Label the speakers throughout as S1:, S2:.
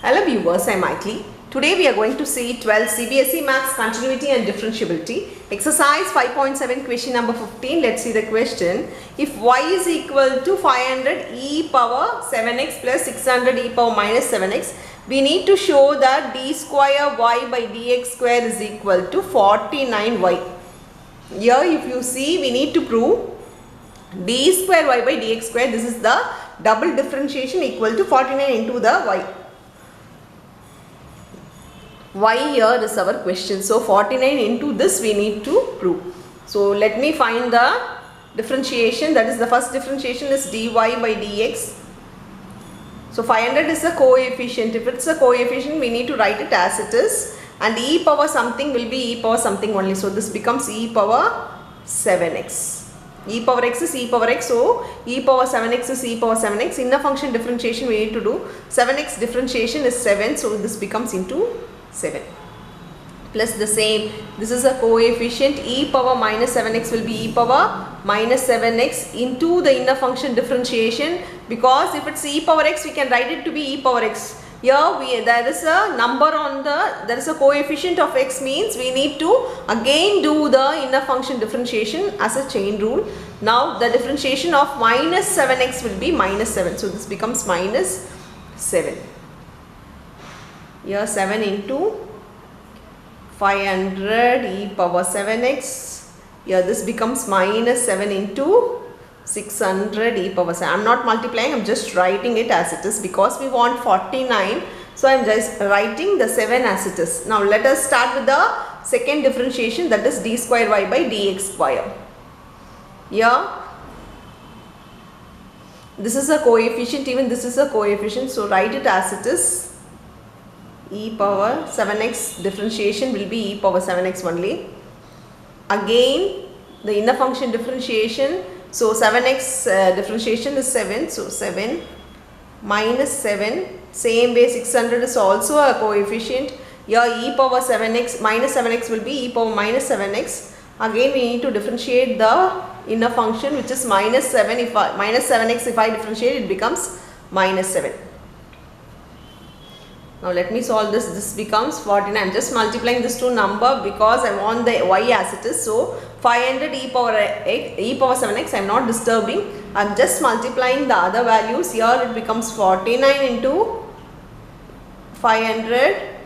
S1: Hello viewers, I am Maithili. Today we are going to see 12 CBSE Maths Continuity and Differentiability. Exercise 5.7 question number 15. Let's see the question. If y is equal to 500 e power 7x plus 600 e power minus 7x, we need to show that d square y by dx square is equal to 49y. Here if you see, we need to prove d square y by dx square. This is the double differentiation equal to 49 into the y. Y here is our question. So 49 into this we need to prove. So let me find the differentiation. That is, the first differentiation is dy by dx. So 500 is a coefficient. If it's a coefficient, we need to write it as it is, and e power something will be e power something only. So this becomes e power 7x. E power x is e power x, so e power 7x is e power 7x. Inner function differentiation we need to do. 7x differentiation is 7, so this becomes into 7 plus the same, this is a coefficient, e power minus 7x will be e power minus 7x into the inner function differentiation, because if it's e power x we can write it to be e power x. Here there is a number on there is a coefficient of x, means we need to again do the inner function differentiation as a chain rule. Now the differentiation of minus 7x will be minus 7, so this becomes minus 7. Here 7 into 500 e power 7x. Here this becomes minus 7 into 600 e power 7. I am not multiplying, I am just writing it as it is because we want 49. So I am just writing the 7 as it is. Now let us start with the second differentiation, that is d square y by dx square. Here this is a coefficient, even this is a coefficient, so write it as it is. E power 7x differentiation will be e power 7x only. Again the inner function differentiation, so 7x differentiation is 7, so 7 minus 7, same way 600 is also a coefficient. Here e power 7x minus 7x will be e power minus 7x. Again we need to differentiate the inner function, which is minus 7. If minus 7x, if I differentiate, it becomes minus 7. Now let me solve this. This becomes 49. I am just multiplying this two number because I want the y as it is. So 500 e power 7x, I am not disturbing. I am just multiplying the other values. Here it becomes 49 into 500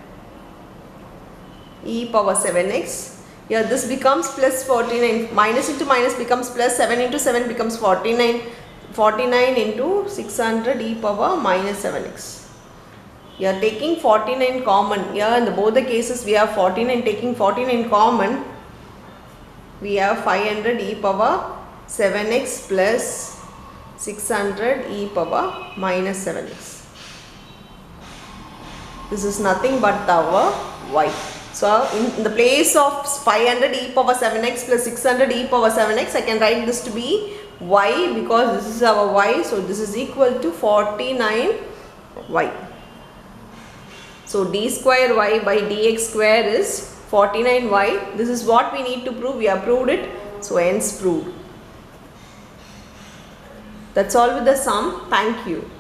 S1: e power 7x. Here this becomes plus 49. Minus into minus becomes plus. 7 into 7 becomes 49. 49 into 600 e power minus 7x. You are taking 49 common. Here in both the cases we have 49, taking 49 common, we have 500 e power 7x plus 600 e power minus 7x. This is nothing but our y. So in the place of 500 e power 7x plus 600 e power 7x, I can write this to be y, because this is our y. So this is equal to 49y. So d square y by dx square is 49y. This is what we need to prove. We have proved it. So hence proved. That's all with the sum. Thank you.